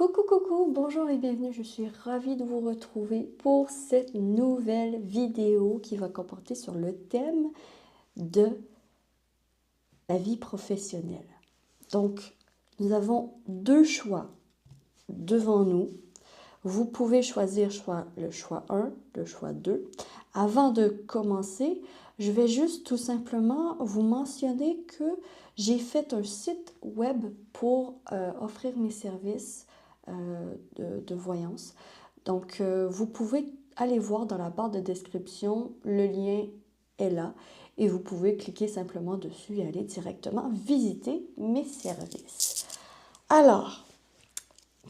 Coucou, coucou, bonjour et bienvenue, je suis ravie de vous retrouver pour cette nouvelle vidéo qui va comporter sur le thème de la vie professionnelle. Donc, nous avons deux choix devant nous. Vous pouvez choisir soit le choix 1, le choix 2. Avant de commencer, je vais juste tout simplement vous mentionner que j'ai fait un site web pour offrir mes services de voyance. Donc, vous pouvez aller voir dans la barre de description, le lien est là et vous pouvez cliquer simplement dessus et aller directement visiter mes services. Alors,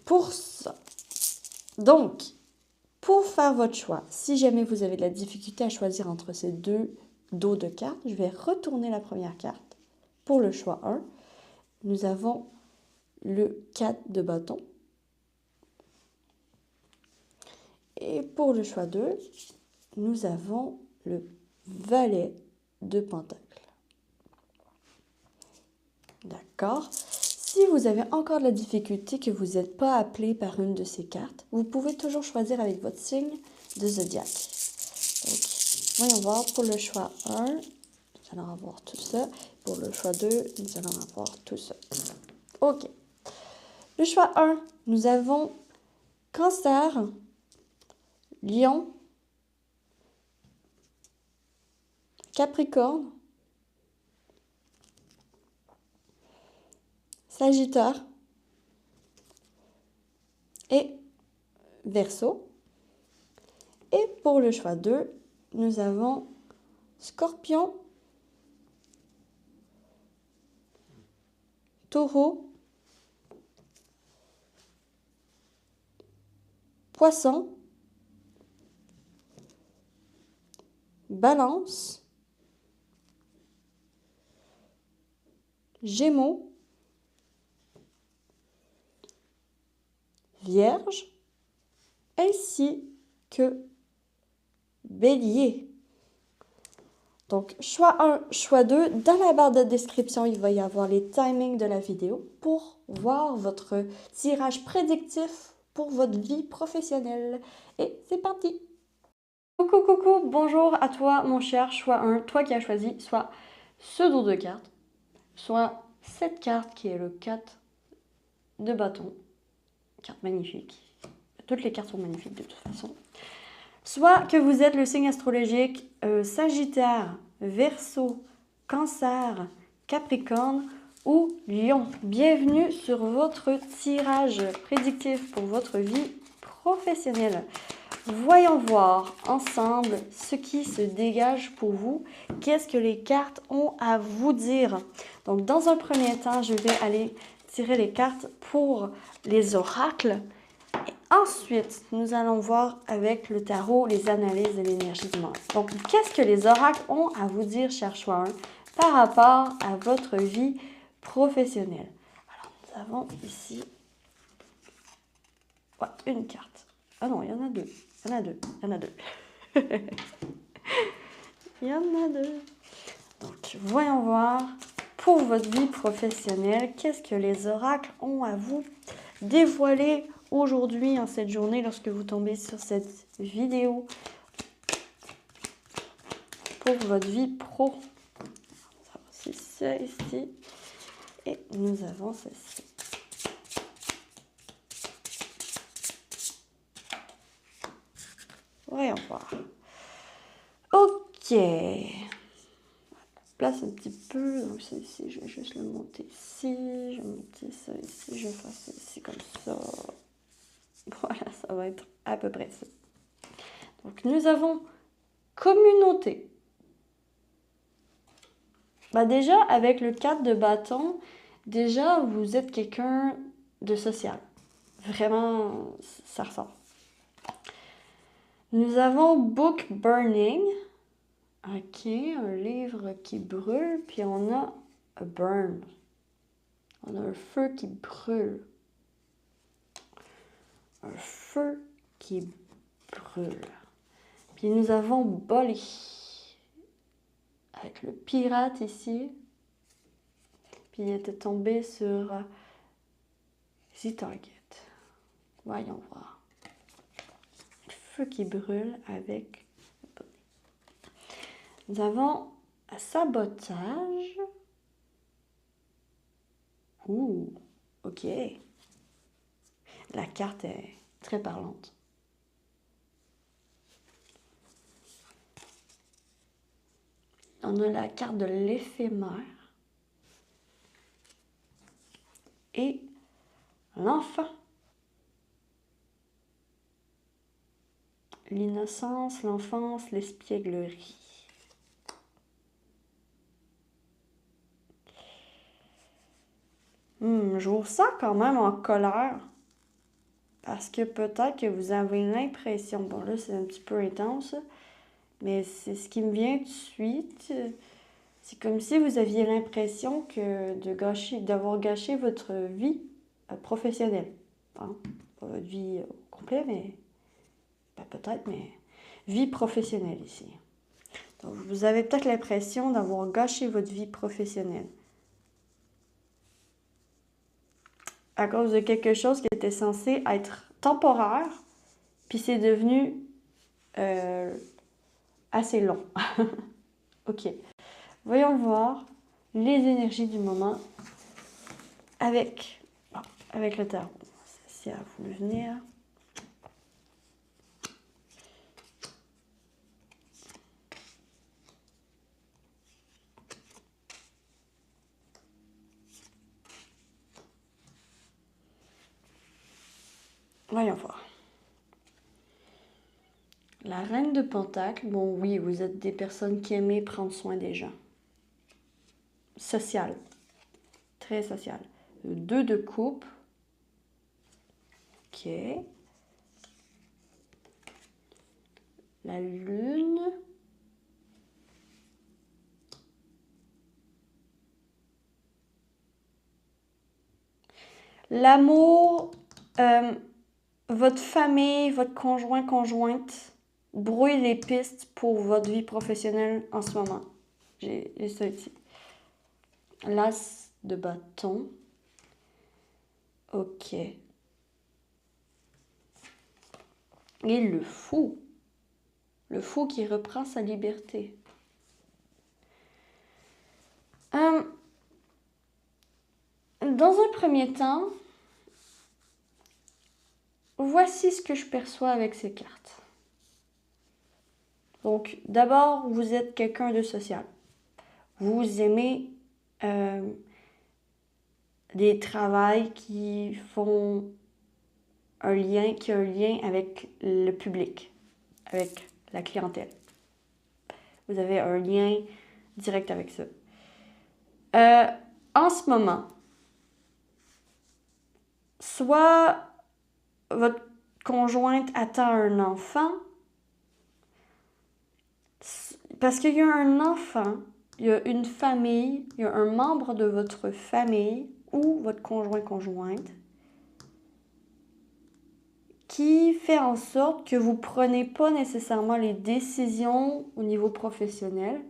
pour ça, donc, pour faire votre choix, si jamais vous avez de la difficulté à choisir entre ces deux dos de cartes, je vais retourner la première carte. Pour le choix 1, nous avons le 4 de bâton. Et pour le choix 2, nous avons le valet de pentacle. D'accord? Si vous avez encore de la difficulté, que vous n'êtes pas appelé par une de ces cartes, vous pouvez toujours choisir avec votre signe de zodiaque. Donc, voyons voir, pour le choix 1, nous allons avoir tout ça. Pour le choix 2, nous allons avoir tout ça. OK. Le choix 1, nous avons Cancer, Lion, Capricorne, Sagittaire et Verseau. Et pour le choix 2, nous avons Scorpion, Taureau, Poisson, Balance, Gémeaux, Vierge, ainsi que Bélier. Donc, choix 1, choix 2, dans la barre de description, il va y avoir les timings de la vidéo pour voir votre tirage prédictif pour votre vie professionnelle. Et c'est parti! Coucou, coucou, bonjour à toi, mon cher choix 1, toi qui as choisi soit ce dos de cartes, soit cette carte qui est le 4 de bâton, carte magnifique, toutes les cartes sont magnifiques de toute façon, soit que vous êtes le signe astrologique Sagittaire, Verseau, Cancer, Capricorne ou Lion. Bienvenue sur votre tirage prédictif pour votre vie professionnelle. Voyons voir ensemble ce qui se dégage pour vous. Qu'est-ce que les cartes ont à vous dire? Donc, dans un premier temps, je vais aller tirer les cartes pour les oracles. Et ensuite, nous allons voir avec le tarot les analyses de l'énergie du monde. Donc, qu'est-ce que les oracles ont à vous dire, cher choix 1, par rapport à votre vie professionnelle? Alors, nous avons ici une carte. Ah non, il y en a deux. Il y en a deux. Il y en a deux. Il y en a deux. Donc, voyons voir pour votre vie professionnelle, qu'est-ce que les oracles ont à vous dévoiler aujourd'hui, en cette journée, lorsque vous tombez sur cette vidéo pour votre vie pro. Nous avons aussi ça ici. Et nous avons ceci. Voyons voir. Ok. Place un petit peu. Donc, c'est ici. Je vais juste le monter ici. Je vais monter ça ici. Je vais faire ça ici comme ça. Voilà, ça va être à peu près ça. Donc, nous avons communauté. Déjà, avec le 4 de bâton, déjà, vous êtes quelqu'un de social. Vraiment, ça ressort. Nous avons book burning. Ok, un livre qui brûle. Puis on a a burn. On a un feu qui brûle. Un feu qui brûle. Puis nous avons Bolly. Avec le pirate ici. Puis il était tombé sur The Target. Voyons voir. Feu qui brûle avec... Nous avons un sabotage. Ouh, ok. La carte est très parlante. On a la carte de l'éphémère. Et l'enfant. L'innocence, l'enfance, l'espièglerie. Je vous sens quand même en colère. Parce que peut-être que vous avez l'impression... Bon, là, c'est un petit peu intense. Mais c'est ce qui me vient tout de suite. C'est comme si vous aviez l'impression que d'avoir gâché votre vie professionnelle. Hein? Pas votre vie au complet, mais... peut-être, mais... Vie professionnelle ici. Donc, vous avez peut-être l'impression d'avoir gâché votre vie professionnelle. À cause de quelque chose qui était censé être temporaire, puis c'est devenu assez long. Ok. Voyons voir les énergies du moment avec le tarot. Si elle a voulu venir. Voyons voir. La reine de Pentacle, bon oui, vous êtes des personnes qui aiment prendre soin des gens. Social. Très social. Le 2 de coupe. Ok. La lune. L'amour, votre famille, votre conjoint, conjointe, brouille les pistes pour votre vie professionnelle en ce moment. J'ai ça ici. L'as de bâton. Ok. Et le fou. Le fou qui reprend sa liberté. Dans un premier temps, voici ce que je perçois avec ces cartes. Donc, d'abord, vous êtes quelqu'un de social. Vous aimez des travails qui ont un lien avec le public, avec la clientèle. Vous avez un lien direct avec ça. En ce moment, soit votre conjointe attend un enfant, parce qu'il y a un enfant, il y a une famille, il y a un membre de votre famille ou votre conjointe qui fait en sorte que vous ne prenez pas nécessairement les décisions au niveau professionnel.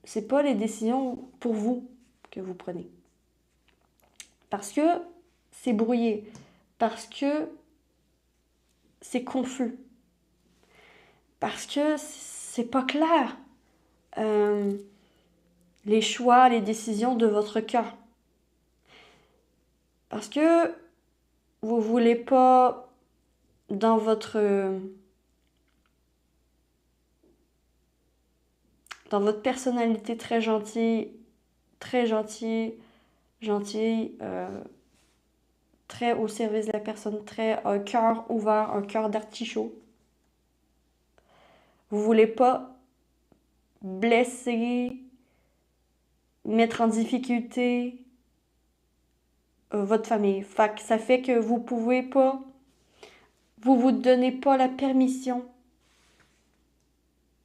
Ce n'est pas les décisions pour vous que vous prenez. Parce que c'est brouillé. Parce que c'est confus. Parce que c'est pas clair. Les choix, les décisions de votre cœur. Parce que vous voulez pas dans votre personnalité très gentille, très au service de la personne, un cœur ouvert, un cœur d'artichaut. Vous voulez pas blesser, mettre en difficulté votre famille. Ça fait que vous pouvez pas, vous donnez pas la permission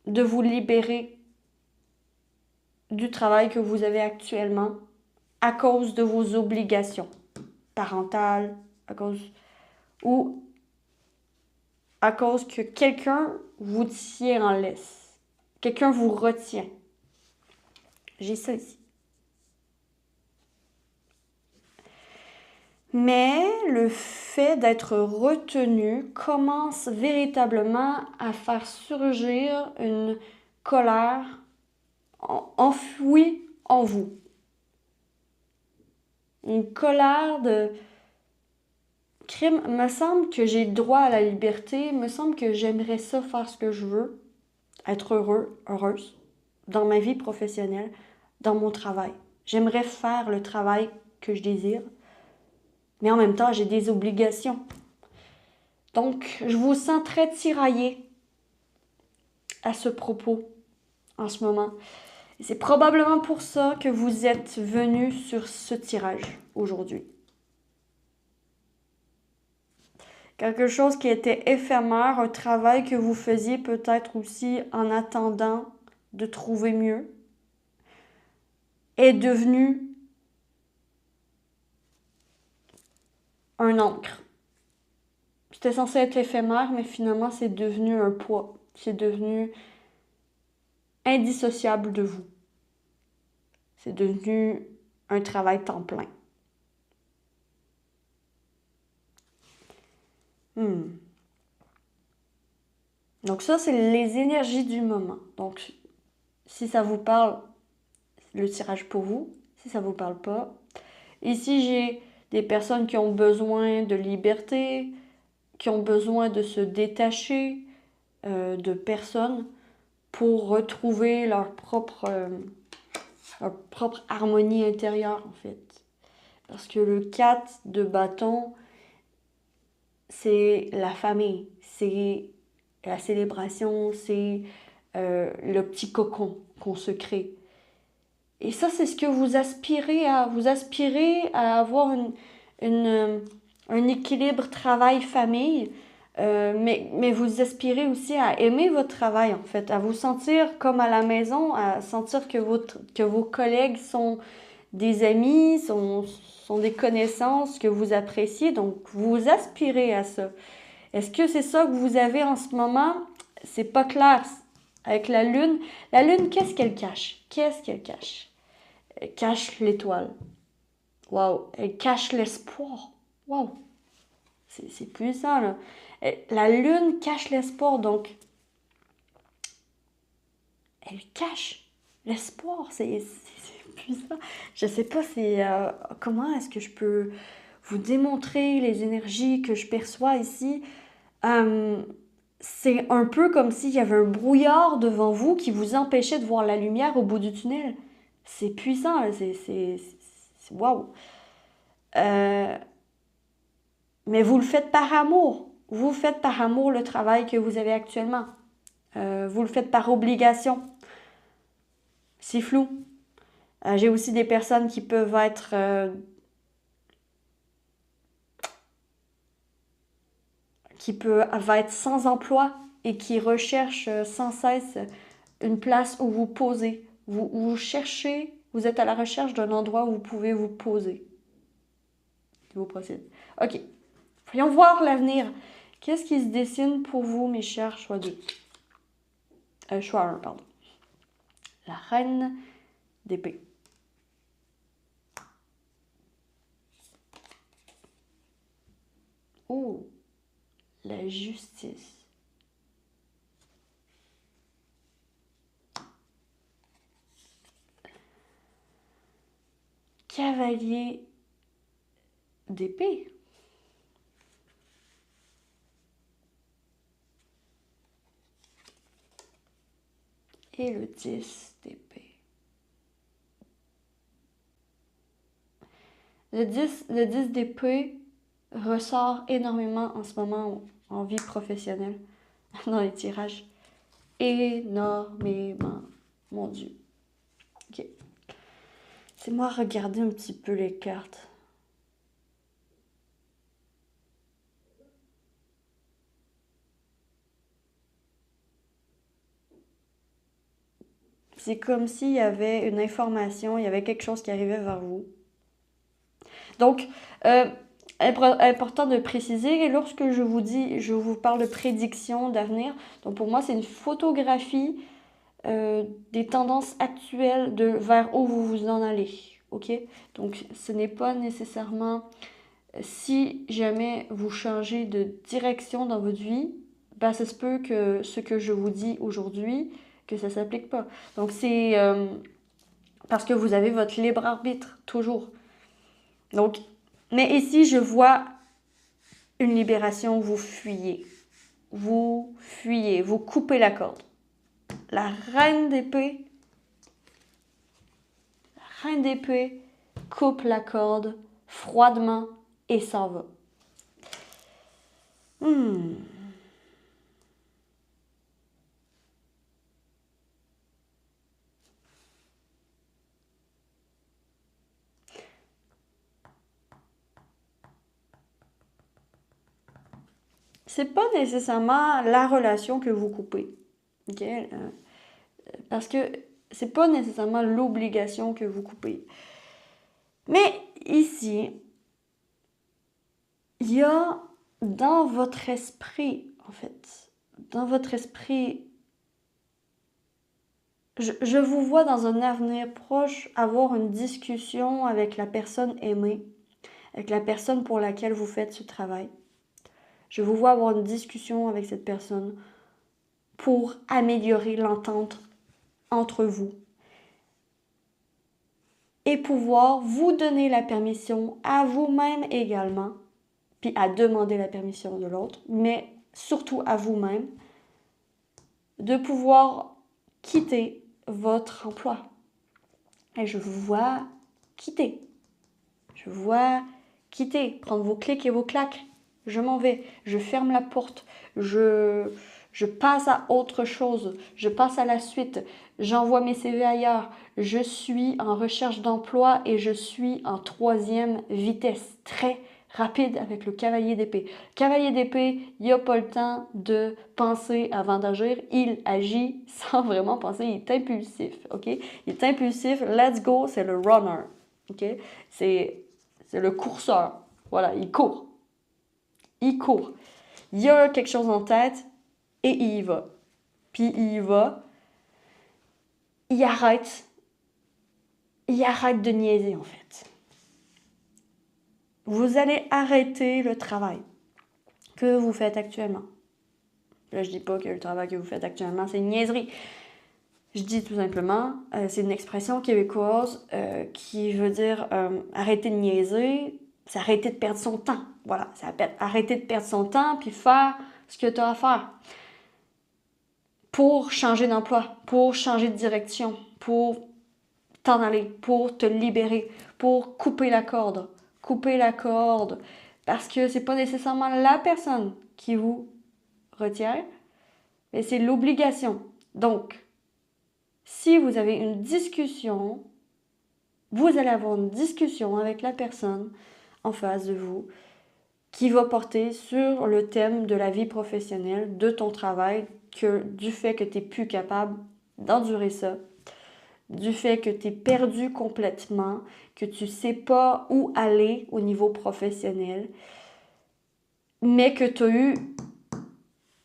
de vous libérer du travail que vous avez actuellement à cause de vos obligations parentales, à cause que quelqu'un vous tient en laisse. Quelqu'un vous retient. J'ai ça ici. Mais le fait d'être retenu commence véritablement à faire surgir une colère enfouie en vous. Une colère de crime. Me semble que j'ai le droit à la liberté. Me semble que j'aimerais ça faire ce que je veux. Être heureux, heureuse. Dans ma vie professionnelle. Dans mon travail. J'aimerais faire le travail que je désire. Mais en même temps, j'ai des obligations. Donc, je vous sens très tiraillé à ce propos en ce moment. Et c'est probablement pour ça que vous êtes venu sur ce tirage aujourd'hui. Quelque chose qui était éphémère, un travail que vous faisiez peut-être aussi en attendant de trouver mieux, est devenu un encre. C'était censé être éphémère, mais finalement c'est devenu un poids. C'est devenu indissociable de vous. C'est devenu un travail temps plein. Donc ça, c'est les énergies du moment. Donc, si ça vous parle, le tirage pour vous. Si ça vous parle pas. Ici, j'ai des personnes qui ont besoin de liberté, qui ont besoin de se détacher de personnes pour retrouver leur propre harmonie intérieure, en fait. Parce que le 4 de bâton, c'est la famille, c'est la célébration, c'est le petit cocon qu'on se crée. Et ça, c'est ce que vous aspirez à. Vous aspirez à avoir un équilibre travail-famille, mais vous aspirez aussi à aimer votre travail, en fait, à vous sentir comme à la maison, à sentir que vos collègues sont des amis, sont des connaissances que vous appréciez. Donc, vous aspirez à ça. Est-ce que c'est ça que vous avez en ce moment? C'est pas clair. Avec la Lune, qu'est-ce qu'elle cache? Qu'est-ce qu'elle cache? Elle cache l'étoile. Waouh! Elle cache l'espoir. Waouh! C'est puissant, là. La Lune cache l'espoir, donc elle cache l'espoir. C'est puissant. Je sais pas comment est-ce que je peux vous démontrer les énergies que je perçois ici. C'est un peu comme s'il y avait un brouillard devant vous qui vous empêchait de voir la lumière au bout du tunnel. C'est puissant, là. C'est waouh! Mais vous le faites par amour. Vous faites par amour le travail que vous avez actuellement. Vous le faites par obligation. C'est flou. J'ai aussi des personnes qui peuvent être sans emploi et qui recherchent sans cesse une place où vous posez. Vous cherchez, vous êtes à la recherche d'un endroit où vous pouvez vous poser. Vous procédez. Ok. Voyons voir l'avenir. Qu'est-ce qui se dessine pour vous, mes chers choix 2? Choix 1, pardon. La reine d'épée. Oh, la justice. Cavalier d'épée. Et le 10 d'épée. Le 10 d'épée ressort énormément en ce moment en vie professionnelle, dans les tirages. Énormément. Mon Dieu. Ok. C'est moi regarder un petit peu les cartes. C'est comme s'il y avait une information, il y avait quelque chose qui arrivait vers vous. Donc, important de préciser, lorsque je vous parle de prédiction d'avenir, donc pour moi, c'est une photographie des tendances actuelles vers où vous vous en allez. Ok? Donc, ce n'est pas nécessairement Si jamais vous changez de direction dans votre vie, ben, ça se peut que ce que je vous dis aujourd'hui, que ça ne s'applique pas. Donc, c'est parce que vous avez votre libre arbitre, toujours. Donc, mais ici, je vois une libération, vous fuyez. Vous fuyez, vous coupez la corde. La reine d'épée coupe la corde froidement et s'en va. C'est pas nécessairement la relation que vous coupez. OK? Parce que c'est pas nécessairement l'obligation que vous coupez. Mais ici, il y a dans votre esprit, en fait, dans votre esprit, je vous vois dans un avenir proche avoir une discussion avec la personne aimée, avec la personne pour laquelle vous faites ce travail. Je vous vois avoir une discussion avec cette personne pour améliorer l'entente entre vous et pouvoir vous donner la permission à vous-même également, puis à demander la permission de l'autre, mais surtout à vous-même, de pouvoir quitter votre emploi. Et je vous vois quitter. Je vous vois quitter, prendre vos clics et vos claques. Je m'en vais, je ferme la porte, je passe à autre chose, je passe à la suite, j'envoie mes CV ailleurs, je suis en recherche d'emploi et je suis en 3e vitesse, très rapide avec le cavalier d'épée. Cavalier d'épée, il n'a pas le temps de penser avant d'agir, il agit sans vraiment penser, il est impulsif, ok? Il est impulsif, let's go, c'est le runner, ok? C'est le courseur, voilà, il court. Il court. Il a quelque chose en tête et il y va. Puis il y va. Il arrête. Il arrête de niaiser en fait. Vous allez arrêter le travail que vous faites actuellement. Là, je dis pas que le travail que vous faites actuellement, c'est une niaiserie. Je dis tout simplement, c'est une expression québécoise qui veut dire arrêter de niaiser, c'est arrêter de perdre son temps. Voilà, c'est arrêter de perdre son temps puis faire ce que tu as à faire. Pour changer d'emploi, pour changer de direction, pour t'en aller, pour te libérer, pour couper la corde. Couper la corde. Parce que c'est pas nécessairement la personne qui vous retient, mais c'est l'obligation. Donc, si vous avez une discussion, vous allez avoir une discussion avec la personne en face de vous qui va porter sur le thème de la vie professionnelle, de ton travail, du fait que tu n'es plus capable d'endurer ça, du fait que tu es perdu complètement, que tu ne sais pas où aller au niveau professionnel, mais que tu as eu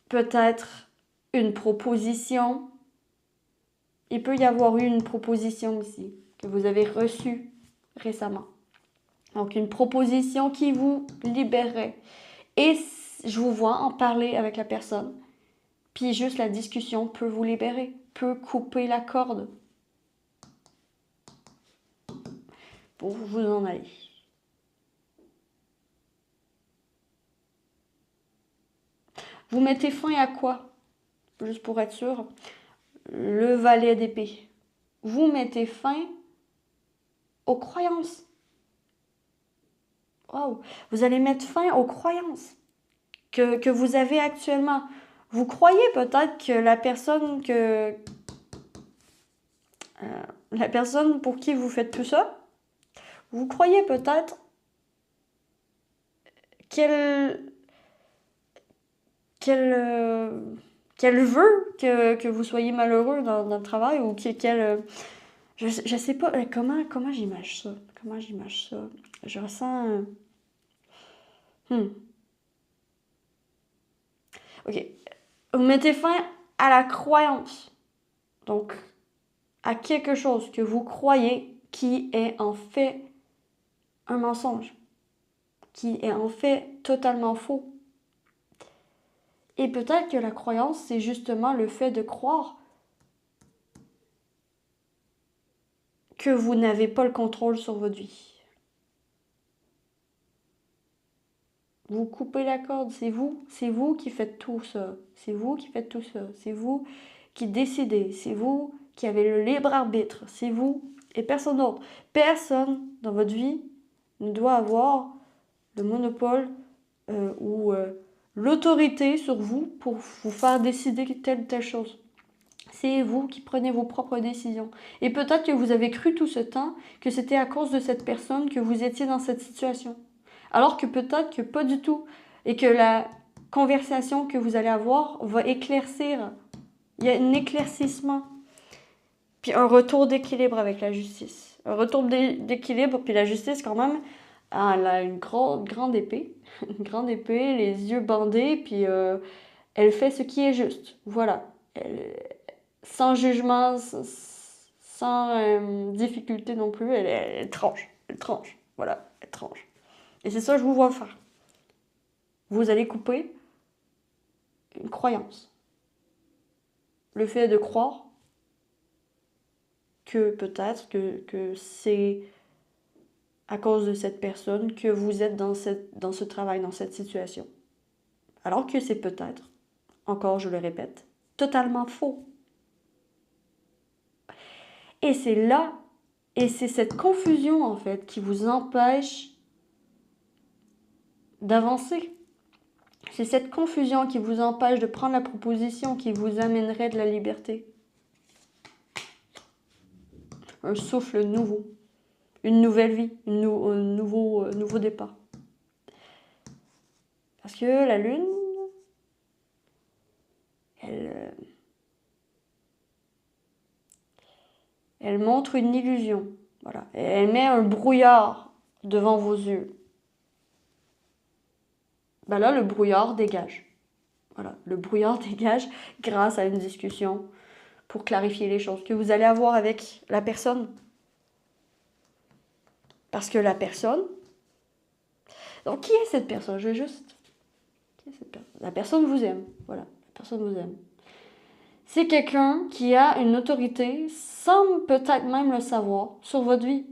peut-être une proposition. Il peut y avoir eu une proposition aussi que vous avez reçue récemment. Donc, une proposition qui vous libérerait. Et je vous vois en parler avec la personne. Puis juste la discussion peut vous libérer, peut couper la corde pour vous en aller. Vous mettez fin à quoi? Juste pour être sûr. Le valet d'épée. Vous mettez fin aux croyances. Wow. Vous allez mettre fin aux croyances que vous avez actuellement. Vous croyez peut-être que la personne pour qui vous faites tout ça, vous croyez peut-être qu'elle veut que vous soyez malheureux dans le travail ou qu'elle... Je sais pas comment j'imagine ça. Comment j'imagine ça? Je ressens... OK. Vous mettez fin à la croyance. Donc, à quelque chose que vous croyez qui est en fait un mensonge. qui est en fait totalement faux. Et peut-être que la croyance, c'est justement le fait de croire que vous n'avez pas le contrôle sur votre vie. Vous coupez la corde, c'est vous qui faites tout ça. C'est vous qui faites tout ça. C'est vous qui décidez. C'est vous qui avez le libre arbitre. C'est vous et personne d'autre. Personne dans votre vie ne doit avoir le monopole ou l'autorité sur vous pour vous faire décider telle ou telle chose. C'est vous qui prenez vos propres décisions. Et peut-être que vous avez cru tout ce temps que c'était à cause de cette personne que vous étiez dans cette situation. Alors que peut-être que pas du tout. Et que la conversation que vous allez avoir va éclaircir. Il y a un éclaircissement. Puis un retour d'équilibre avec la justice. Un retour d'équilibre, puis la justice quand même, elle a une grande épée. Une grande épée, les yeux bandés, puis elle fait ce qui est juste. Voilà. Sans jugement, sans difficulté non plus, elle tranche. Elle tranche. Voilà, elle tranche. Et c'est ça que je vous vois faire. Vous allez couper une croyance. Le fait de croire que peut-être que c'est à cause de cette personne que vous êtes dans ce travail, dans cette situation. Alors que c'est peut-être, encore je le répète, totalement faux. Et c'est là, et c'est cette confusion en fait qui vous empêche d'avancer. C'est cette confusion qui vous empêche de prendre la proposition qui vous amènerait de la liberté. Un souffle nouveau, une nouvelle vie, un nouveau départ. Parce que la lune, elle montre une illusion. Voilà. Elle met un brouillard devant vos yeux. Ben là, le brouillard dégage. Voilà, le brouillard dégage grâce à une discussion pour clarifier les choses que vous allez avoir avec la personne. Parce que la personne... Donc, qui est cette personne? Je vais juste... Qui est cette personne? La personne vous aime. Voilà, la personne vous aime. C'est quelqu'un qui a une autorité, sans peut-être même le savoir, sur votre vie.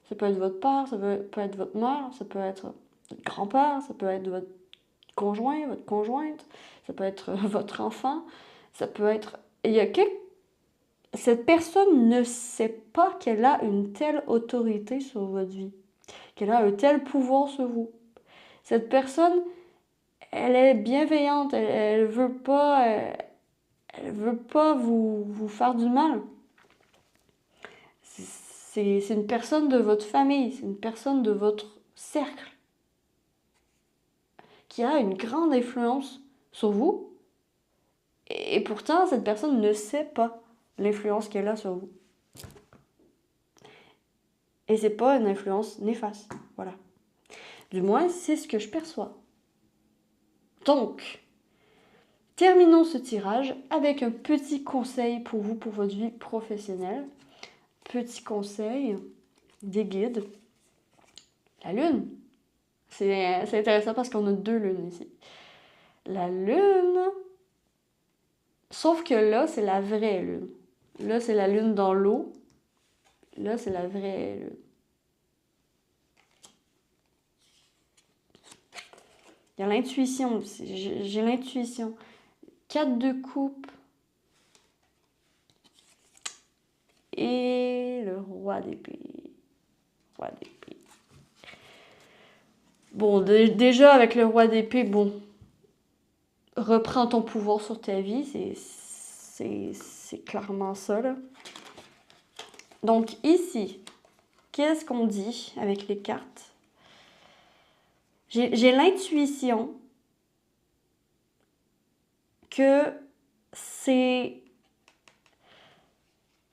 Ça peut être votre père, ça peut être votre mère, ça peut être votre grand-père, ça peut être votre conjoint, votre conjointe, ça peut être votre enfant, ça peut être... Cette personne ne sait pas qu'elle a une telle autorité sur votre vie, qu'elle a un tel pouvoir sur vous. Cette personne, elle est bienveillante, elle veut pas... Elle veut pas vous faire du mal. C'est une personne de votre famille, c'est une personne de votre cercle qui a une grande influence sur vous. Et pourtant, cette personne ne sait pas l'influence qu'elle a sur vous. Et c'est pas une influence néfaste. Voilà. Du moins, c'est ce que je perçois. Donc, terminons ce tirage avec un petit conseil pour vous, pour votre vie professionnelle. Petit conseil des guides. La lune. C'est intéressant parce qu'on a 2 lunes ici. La lune, sauf que là, c'est la vraie lune. Là, c'est la lune dans l'eau. Là, c'est la vraie lune. Il y a l'intuition aussi. J'ai l'intuition. 4 de coupe. Et le roi d'épée. Roi d'épée. Bon, déjà, avec le roi d'épée, bon, reprends ton pouvoir sur ta vie. C'est clairement ça, là. Donc, ici, qu'est-ce qu'on dit avec les cartes? J'ai l'intuition que c'est...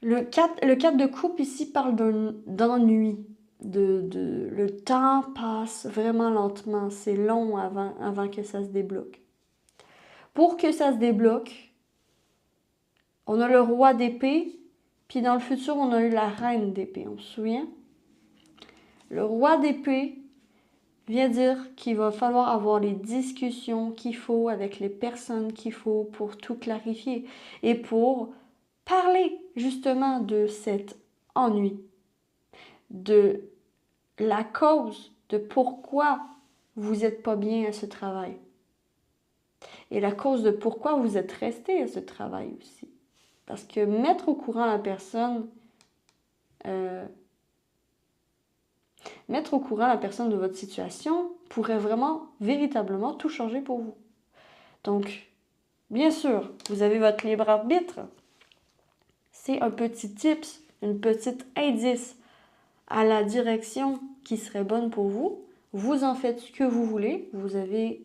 Le 4 de coupe ici parle d'ennui. Le temps passe vraiment lentement. C'est long avant que ça se débloque. Pour que ça se débloque, on a le roi d'épée, puis dans le futur, on a eu la reine d'épée. On se souvient? Le roi d'épée, vient dire qu'il va falloir avoir les discussions qu'il faut avec les personnes qu'il faut pour tout clarifier et pour parler justement de cet ennui, de la cause de pourquoi vous n'êtes pas bien à ce travail et la cause de pourquoi vous êtes resté à ce travail aussi. Parce que mettre au courant la personne, de votre situation pourrait vraiment, véritablement tout changer pour vous. Donc, bien sûr, vous avez votre libre arbitre. C'est un petit tips, une petite indice à la direction qui serait bonne pour vous. Vous en faites ce que vous voulez. Vous avez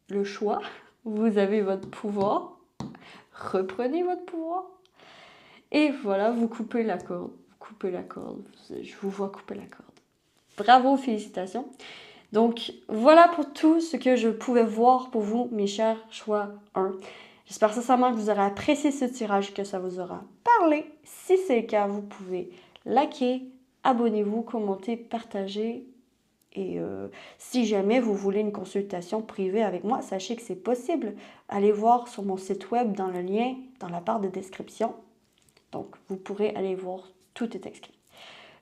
le choix. Vous avez votre pouvoir. Reprenez votre pouvoir. Et voilà, vous coupez la corde. Vous coupez la corde. Je vous vois couper la corde. Bravo, félicitations. Donc, voilà pour tout ce que je pouvais voir pour vous, mes chers choix 1. J'espère sincèrement que vous aurez apprécié ce tirage, que ça vous aura parlé. Si c'est le cas, vous pouvez liker, abonnez-vous, commentez, partagez. Et si jamais vous voulez une consultation privée avec moi, sachez que c'est possible. Allez voir sur mon site web dans le lien, dans la barre de description. Donc, vous pourrez aller voir, tout est écrit.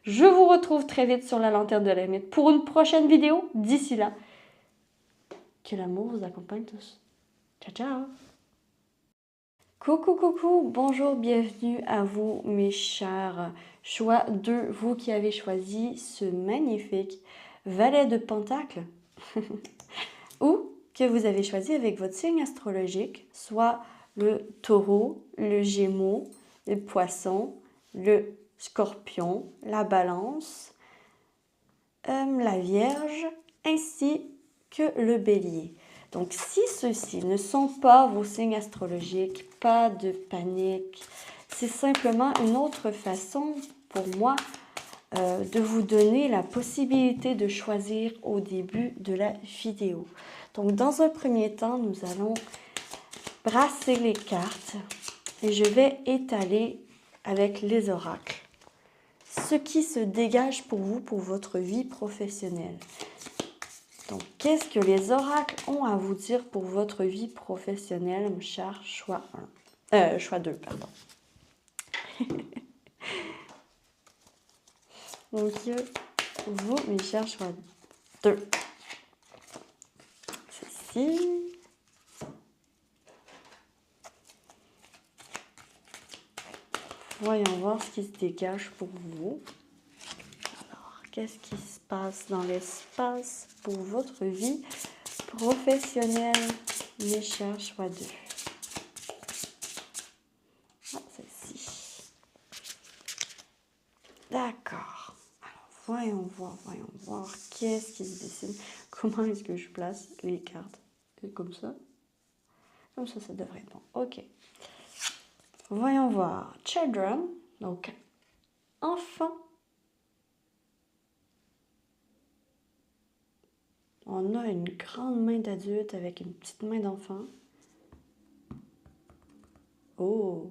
Je vous retrouve très vite sur la lanterne de la mythe pour une prochaine vidéo. D'ici là, que l'amour vous accompagne tous. Ciao, ciao! Coucou, coucou, bonjour, bienvenue à vous, mes chers choix 2, vous qui avez choisi ce magnifique valet de pentacle ou que vous avez choisi avec votre signe astrologique, soit le taureau, le gémeau, le poisson, le scorpion, la balance, la vierge, ainsi que le bélier. Donc, si ceux-ci ne sont pas vos signes astrologiques, pas de panique. C'est simplement une autre façon pour moi de vous donner la possibilité de choisir au début de la vidéo. Donc, dans un premier temps, nous allons brasser les cartes et je vais étaler avec les oracles ce qui se dégage pour vous, pour votre vie professionnelle. Donc, qu'est-ce que les oracles ont à vous dire pour votre vie professionnelle, mon cher choix 1? Choix 2, pardon. Donc, vous, mes chers choix 2. Ceci. Voyons voir ce qui se dégage pour vous. Alors, qu'est-ce qui se passe dans l'espace pour votre vie professionnelle, mes chers choix 2? Ah, celle-ci. D'accord. Alors, voyons voir qu'est-ce qui se dessine. Comment est-ce que je place les cartes? Comme ça. Comme ça devrait être bon. Ok. Voyons voir. Children, donc enfant. On a une grande main d'adulte avec une petite main d'enfant. Oh!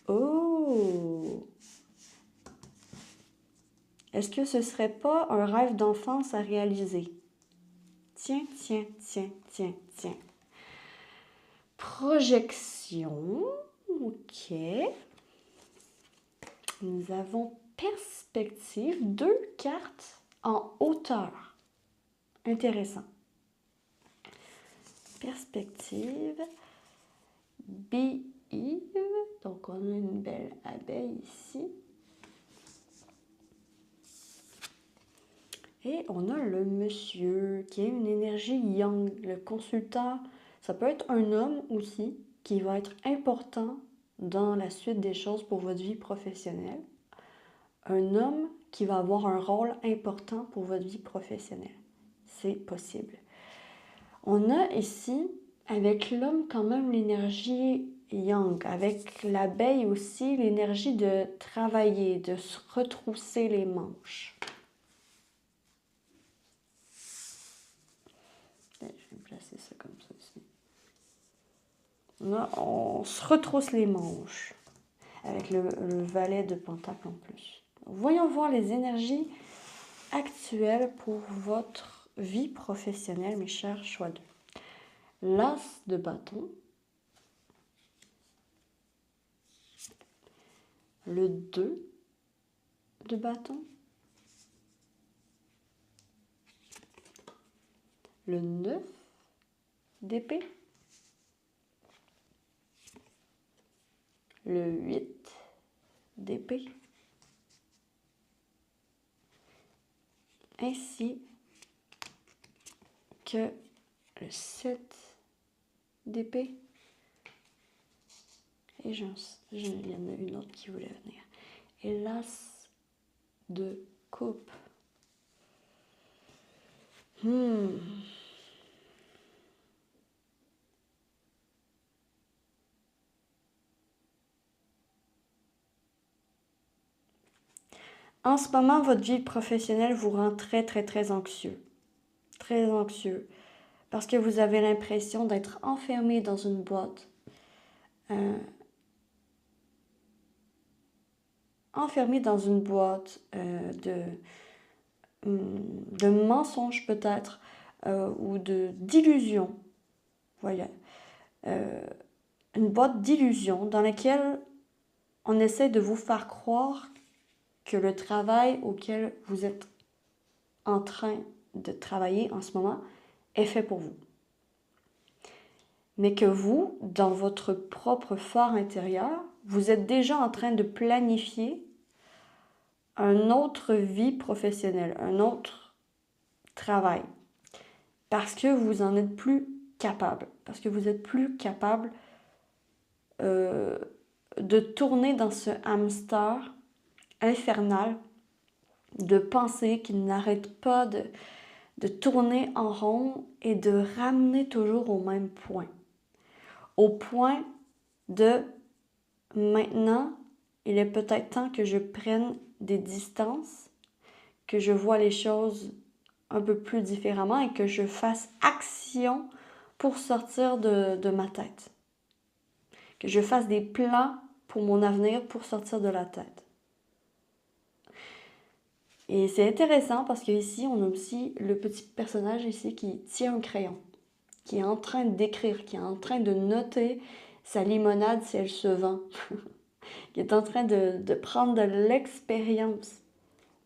Oh! Est-ce que ce serait pas un rêve d'enfance à réaliser? Tiens. Projection. Ok. Nous avons perspective, 2 cartes en hauteur. Intéressant. Perspective. Beehive. Donc, on a une belle abeille ici. Et on a le monsieur qui a une énergie yang. Le consultant, ça peut être un homme aussi qui va être important dans la suite des choses pour votre vie professionnelle. Un homme qui va avoir un rôle important pour votre vie professionnelle. C'est possible. On a ici, avec l'homme, quand même l'énergie yang. Avec l'abeille aussi, l'énergie de travailler, de se retrousser les manches. Je vais placer ça comme ça aussi. Là, on se retrousse les manches avec le valet de pentacle en plus. Voyons voir les énergies actuelles pour votre vie professionnelle, mes chers choix 2. L'as de bâton, le 2 de bâton, le 9 d'épée, le 8 d'épée, ainsi que le 7 d'épée. Et il y en a une autre qui voulait venir. Et l'as de coupe. En ce moment, votre vie professionnelle vous rend très, très, très anxieux. Très anxieux. Parce que vous avez l'impression d'être enfermé dans une boîte. Enfermé dans une boîte de mensonges peut-être, ou d'illusions. Voilà. Une boîte d'illusions dans laquelle on essaie de vous faire croire que le travail auquel vous êtes en train de travailler en ce moment est fait pour vous. Mais que vous, dans votre propre fort intérieur, vous êtes déjà en train de planifier une autre vie professionnelle, un autre travail. Parce que vous n'en êtes plus capable. Parce que vous n'êtes plus capable de tourner dans ce hamster infernal de pensées qui n'arrêtent pas de tourner en rond et de ramener toujours au même point. Au point de maintenant, il est peut-être temps que je prenne des distances, que je vois les choses un peu plus différemment et que je fasse action pour sortir de ma tête. Que je fasse des plans pour mon avenir pour sortir de la tête. Et c'est intéressant parce qu'ici, on a aussi le petit personnage ici qui tient un crayon, qui est en train d'écrire, qui est en train de noter sa limonade si elle se vend, qui est en train de prendre de l'expérience.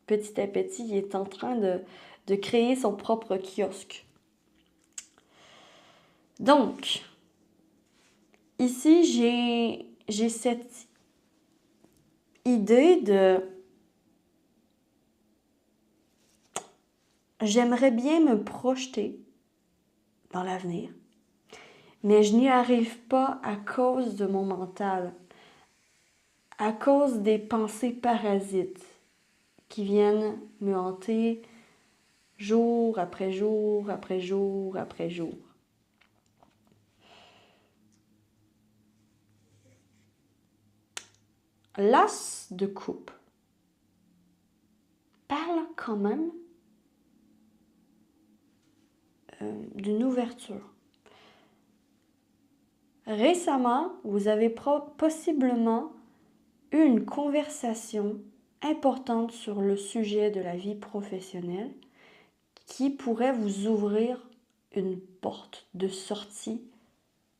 Petit à petit, il est en train de créer son propre kiosque. Donc, ici, j'ai cette idée de... J'aimerais bien me projeter dans l'avenir, mais je n'y arrive pas à cause de mon mental, à cause des pensées parasites qui viennent me hanter jour après jour après jour après jour. L'as de coupe parle quand même d'une ouverture. Récemment, vous avez possiblement eu une conversation importante sur le sujet de la vie professionnelle qui pourrait vous ouvrir une porte de sortie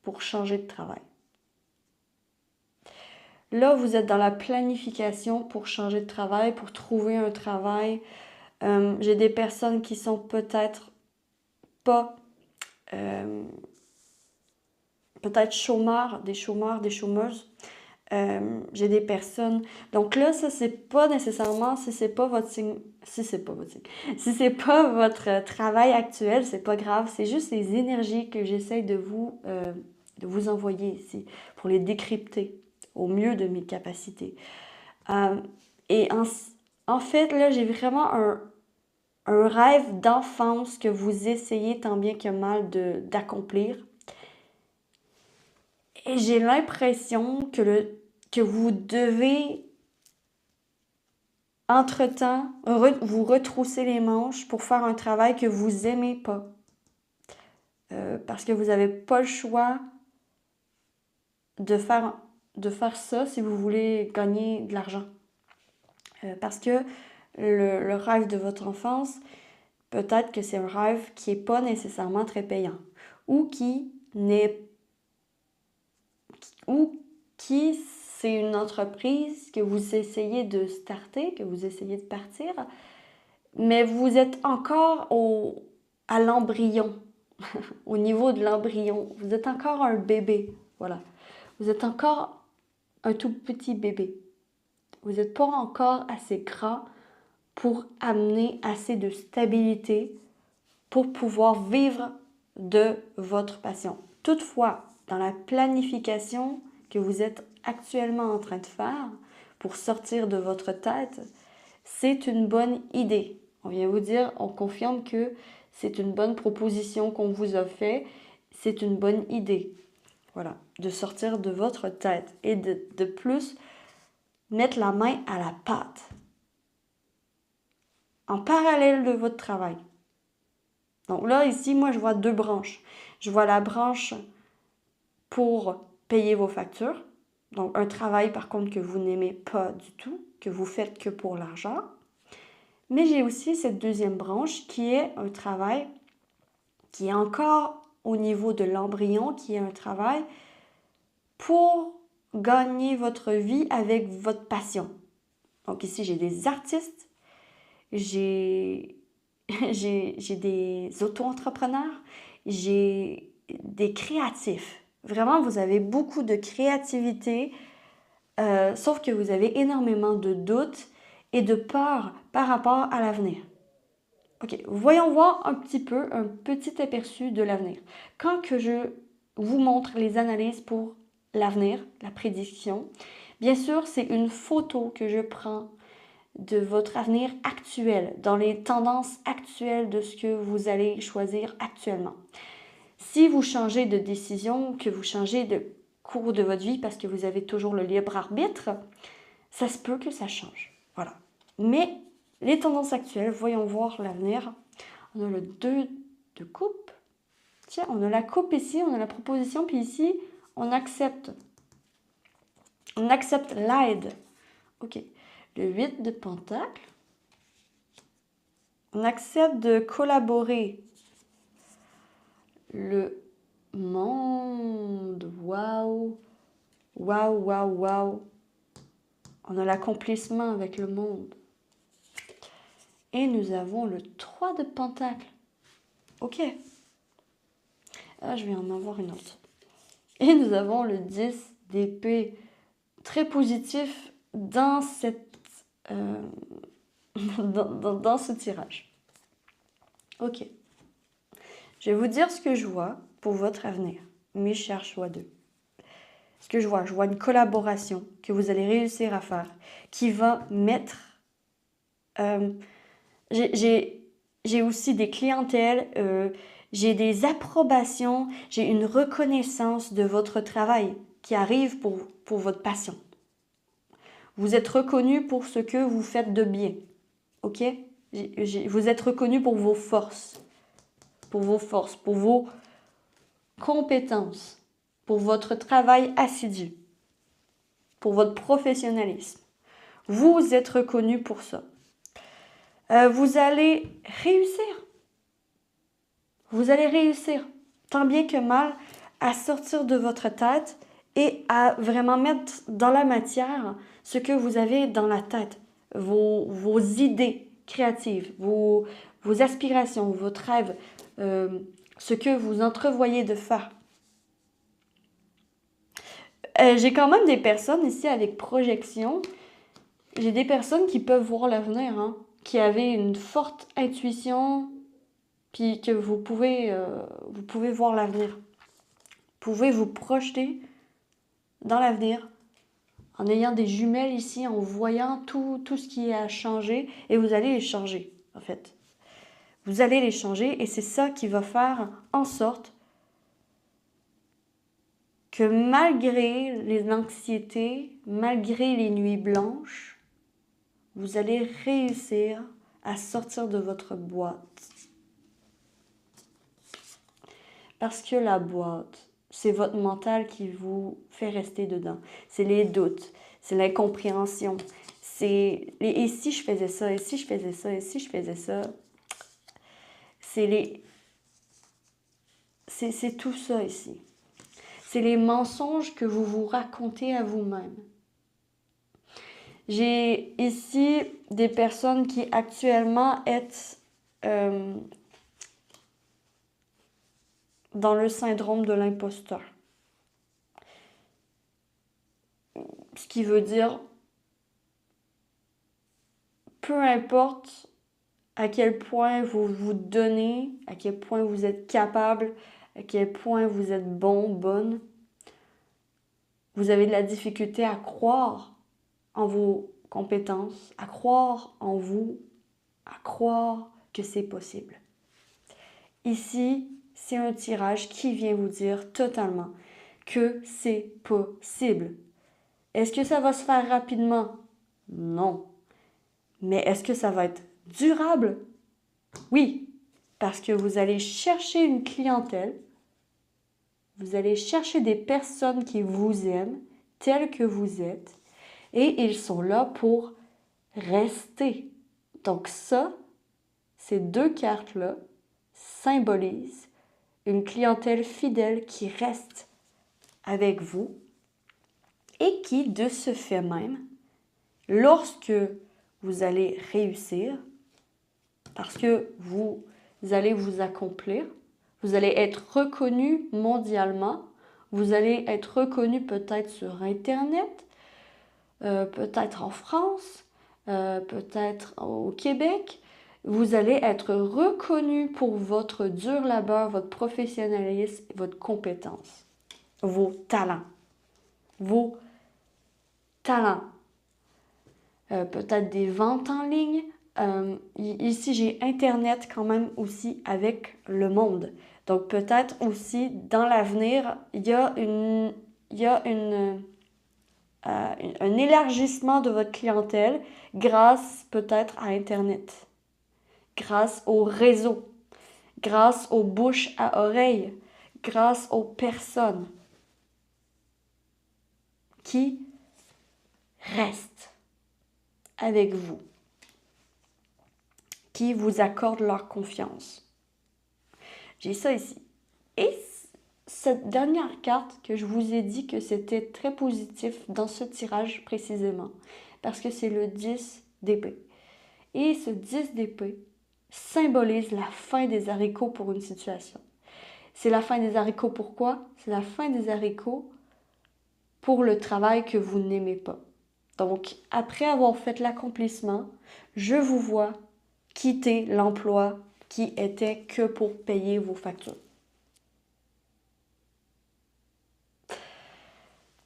pour changer de travail. Là, vous êtes dans la planification pour changer de travail, pour trouver un travail. J'ai des personnes qui sont peut-être pas... peut-être chômeurs, des chômeuses. J'ai des personnes... Donc là, ça, c'est pas nécessairement... Si c'est pas votre signe... Si c'est pas votre travail actuel, c'est pas grave. C'est juste les énergies que j'essaie de vous envoyer ici pour les décrypter au mieux de mes capacités. Et en fait, là, j'ai vraiment un rêve d'enfance que vous essayez tant bien que mal d'accomplir. Et j'ai l'impression que vous devez, entre-temps, vous retrousser les manches pour faire un travail que vous n'aimez pas. Parce que vous n'avez pas le choix de faire ça si vous voulez gagner de l'argent. Parce que le rêve de votre enfance, peut-être que c'est un rêve qui n'est pas nécessairement très payant ou qui c'est une entreprise que vous essayez de starter, que vous essayez de partir, mais vous êtes encore à l'embryon, au niveau de l'embryon. Vous êtes encore un bébé, voilà. Vous êtes encore un tout petit bébé. Vous n'êtes pas encore assez grand pour amener assez de stabilité pour pouvoir vivre de votre passion. Toutefois, dans la planification que vous êtes actuellement en train de faire pour sortir de votre tête, c'est une bonne idée. On vient vous dire, on confirme que c'est une bonne proposition qu'on vous a fait, c'est une bonne idée. Voilà, de sortir de votre tête et de plus mettre la main à la pâte en parallèle de votre travail. Donc là, ici, moi, je vois deux branches. Je vois la branche pour payer vos factures. Donc, un travail, par contre, que vous n'aimez pas du tout, que vous faites que pour l'argent. Mais j'ai aussi cette deuxième branche qui est un travail qui est encore au niveau de l'embryon, qui est un travail pour gagner votre vie avec votre passion. Donc ici, j'ai des artistes, j'ai des auto-entrepreneurs, j'ai des créatifs. Vraiment, vous avez beaucoup de créativité, sauf que vous avez énormément de doutes et de peur par rapport à l'avenir. Ok, voyons voir un petit aperçu de l'avenir. Quand que je vous montre les analyses pour l'avenir, la prédiction, bien sûr, c'est une photo que je prends de votre avenir actuel, dans les tendances actuelles de ce que vous allez choisir actuellement. Si vous changez de décision, que vous changez de cours de votre vie parce que vous avez toujours le libre arbitre, ça se peut que ça change. Voilà. Mais les tendances actuelles, voyons voir l'avenir. On a le 2 de coupe. Tiens, on a la coupe ici, on a la proposition, puis ici, on accepte. On accepte l'aide. Ok. Le 8 de pentacle. On accepte de collaborer. Le monde. Waouh. Waouh, waouh, waouh. On a l'accomplissement avec le monde. Et nous avons le 3 de pentacle. Ok. Ah, je vais en avoir une autre. Et nous avons le 10 d'épée. Très positif dans dans ce tirage. Ok. Je vais vous dire ce que je vois pour votre avenir, mes chers choix 2. Ce que je vois une collaboration que vous allez réussir à faire qui va mettre... j'ai aussi des clientèles, j'ai des approbations, j'ai une reconnaissance de votre travail qui arrive pour votre passion. Vous êtes reconnu pour ce que vous faites de bien. Ok? Vous êtes reconnu pour vos forces. Pour vos compétences, pour votre travail assidu, pour votre professionnalisme. Vous êtes reconnu pour ça. Vous allez réussir. Vous allez réussir, tant bien que mal, à sortir de votre tête et à vraiment mettre dans la matière ce que vous avez dans la tête, vos idées créatives, vos aspirations, vos rêves, ce que vous entrevoyez de faire. J'ai quand même des personnes ici avec projection. J'ai des personnes qui peuvent voir l'avenir, hein, qui avaient une forte intuition, puis que vous pouvez voir l'avenir. Vous pouvez vous projeter dans l'avenir en ayant des jumelles ici, en voyant tout ce qui a changé, et vous allez les changer, en fait. Vous allez les changer, et c'est ça qui va faire en sorte que malgré les anxiétés, malgré les nuits blanches, vous allez réussir à sortir de votre boîte. Parce que la boîte, c'est votre mental qui vous fait rester dedans. C'est les doutes, c'est l'incompréhension, c'est et si je faisais ça, et si je faisais ça, et si je faisais ça. C'est tout ça ici. C'est les mensonges que vous vous racontez à vous-même. J'ai ici des personnes qui actuellement est dans le syndrome de l'imposteur. Ce qui veut dire, peu importe à quel point vous vous donnez, à quel point vous êtes capable, à quel point vous êtes bon, bonne, vous avez de la difficulté à croire en vos compétences, à croire en vous, à croire que c'est possible. Ici, c'est un tirage qui vient vous dire totalement que c'est possible. Est-ce que ça va se faire rapidement? Non. Mais est-ce que ça va être durable? Oui, parce que vous allez chercher une clientèle, vous allez chercher des personnes qui vous aiment telles que vous êtes et ils sont là pour rester. Donc ça, ces deux cartes-là symbolisent une clientèle fidèle qui reste avec vous et qui, de ce fait même, lorsque vous allez réussir, parce que vous allez vous accomplir, vous allez être reconnu mondialement, vous allez être reconnu peut-être sur Internet, peut-être en France, peut-être au Québec. Vous allez être reconnu pour votre dur labeur, votre professionnalisme, votre compétence, vos talents. Vos talents. Peut-être des ventes en ligne. Ici, j'ai Internet quand même aussi avec le monde. Donc, peut-être aussi, dans l'avenir, il y a un élargissement de votre clientèle grâce peut-être à Internet, grâce au réseau, grâce aux bouches à oreille, grâce aux personnes qui restent avec vous, qui vous accordent leur confiance. J'ai ça ici. Et cette dernière carte que je vous ai dit que c'était très positif dans ce tirage précisément, parce que c'est le 10 d'épée. Et ce 10 d'épée symbolise la fin des haricots pour une situation. C'est la fin des haricots pourquoi? C'est la fin des haricots pour le travail que vous n'aimez pas. Donc, après avoir fait l'accomplissement, je vous vois quitter l'emploi qui était que pour payer vos factures.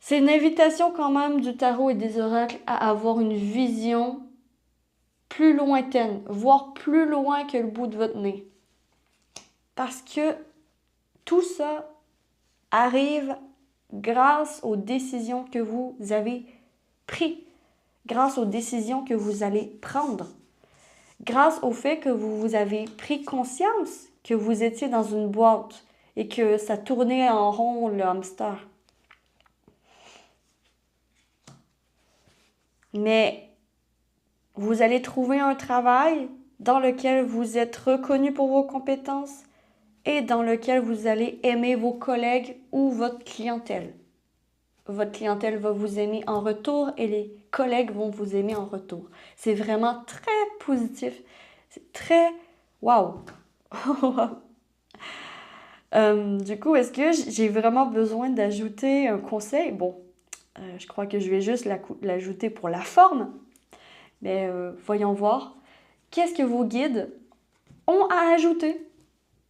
C'est une invitation quand même du tarot et des oracles à avoir une vision plus lointaine, voire plus loin que le bout de votre nez. Parce que tout ça arrive grâce aux décisions que vous avez prises, grâce aux décisions que vous allez prendre, grâce au fait que vous avez pris conscience que vous étiez dans une boîte et que ça tournait en rond le hamster. Mais vous allez trouver un travail dans lequel vous êtes reconnu pour vos compétences et dans lequel vous allez aimer vos collègues ou votre clientèle. Votre clientèle va vous aimer en retour et les collègues vont vous aimer en retour. C'est vraiment très positif. C'est très... Wow! Du coup, est-ce que j'ai vraiment besoin d'ajouter un conseil? Bon, je crois que je vais juste l'ajouter pour la forme. Mais voyons voir. Qu'est-ce que vos guides ont à ajouter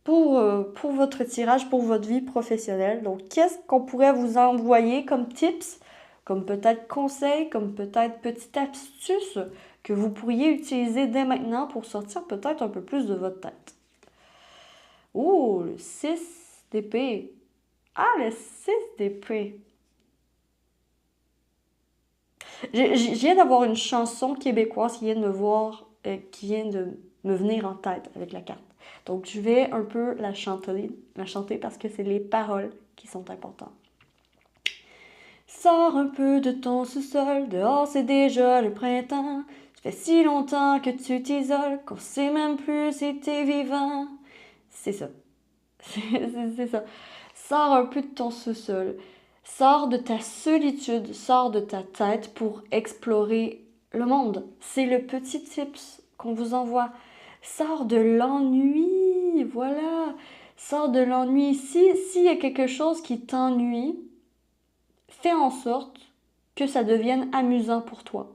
pour votre tirage, pour votre vie professionnelle? Donc, qu'est-ce qu'on pourrait vous envoyer comme tips, comme peut-être conseils, comme peut-être petites astuces que vous pourriez utiliser dès maintenant pour sortir peut-être un peu plus de votre tête? Oh, le 6 d'épée. Ah, le 6 d'épée. Je viens d'avoir une chanson québécoise qui vient qui vient de me venir en tête avec la carte. Donc, je vais un peu la chanter parce que c'est les paroles qui sont importantes. Sors un peu de ton sous-sol, dehors c'est déjà le printemps. Ça fait si longtemps que tu t'isoles qu'on sait même plus si t'es vivant. c'est ça. C'est ça. Sors un peu de ton sous-sol. Sors de ta solitude, sors de ta tête pour explorer le monde. C'est le petit tips qu'on vous envoie. Sors de l'ennui, voilà. Sors de l'ennui. S'il y a quelque chose qui t'ennuie, fais en sorte que ça devienne amusant pour toi.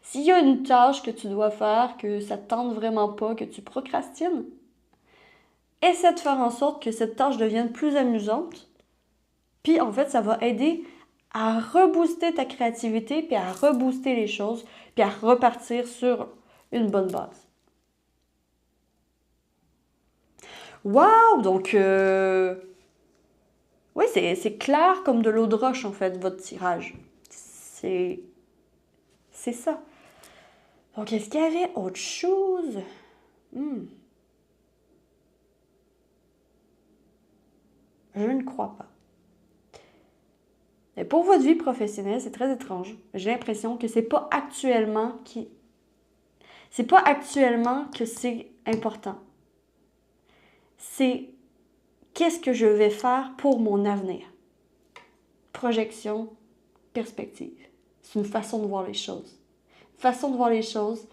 S'il y a une tâche que tu dois faire, que ça ne te tente vraiment pas, que tu procrastines, essaie de faire en sorte que cette tâche devienne plus amusante. Puis en fait, ça va aider à rebooster ta créativité, puis à rebooster les choses, puis à repartir sur une bonne base. Wow! Donc, oui, c'est clair comme de l'eau de roche, en fait, votre tirage. C'est ça. Donc, est-ce qu'il y avait autre chose? Je ne crois pas. Et pour votre vie professionnelle, c'est très étrange. J'ai l'impression que c'est pas actuellement que c'est important. C'est qu'est-ce que je vais faire pour mon avenir. Projection, perspective. C'est une façon de voir les choses. Une façon de voir les choses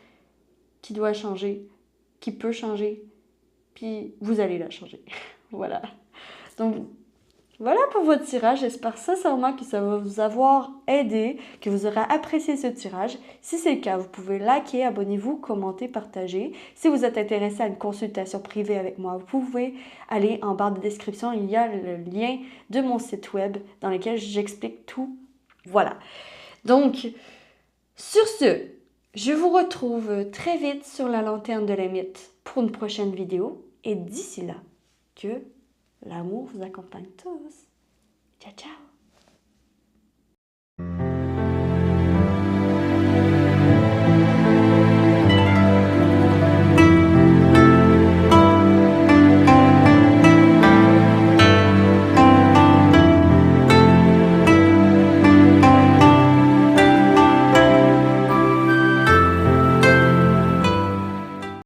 qui doit changer, qui peut changer, puis vous allez la changer. Voilà. Donc, voilà pour votre tirage. J'espère sincèrement que ça va vous avoir aidé, que vous aurez apprécié ce tirage. Si c'est le cas, vous pouvez liker, abonnez-vous, commenter, partager. Si vous êtes intéressé à une consultation privée avec moi, vous pouvez aller en barre de description. Il y a le lien de mon site web dans lequel j'explique tout. Voilà. Donc, sur ce, je vous retrouve très vite sur la lanterne de la mythe pour une prochaine vidéo. Et d'ici là, que l'amour vous accompagne tous. Ciao, ciao!